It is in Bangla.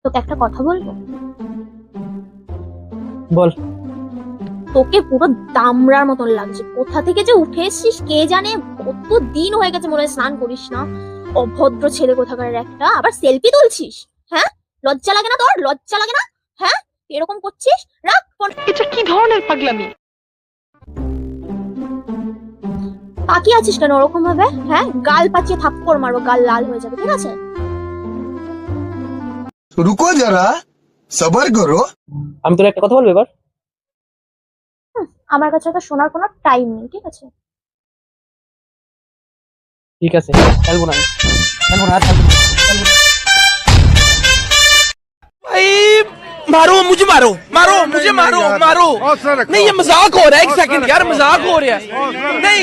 তোকে একটা কথা বলবো? বল। তোকে পুরো দামড়ার মতন লাগছে। কোথা থেকে যে উঠে এসছিস কে জানে, কত দিন হয়ে গেছে মনে হয় স্নান করিস না। অভদ্র ছেলে কোথাকার একটা, আবার সেলফি তুলছিস। হ্যাঁ, লজ্জা লাগে না তোর? লজ্জা লাগে না? হ্যাঁ, এরকম করছিস? রাখ ফোন। এটা কি ধরনের পাগলামি? তাকিয়ে আছিস কেন ওরকম ভাবে? হ্যাঁ, গাল পাচিয়ে থাপ্পড় মারবো, গাল লাল হয়ে যাবে, ঠিক আছে? रुको जरा सबर करो। আমি তোর একটা কথা বলবো এবার। আমার কাছে তো শোনার কোনো টাইম নেই, ঠিক আছে? ঠিক আছে, খেলবো না, খেলবো না, খেলবো না, খেলবো না। भाई मारो मुझे, मारो मारो मुझे, मारो मारो। नहीं ये मजाक हो रहा है, एक सेकंड यार, मजाक हो रहा है। नहीं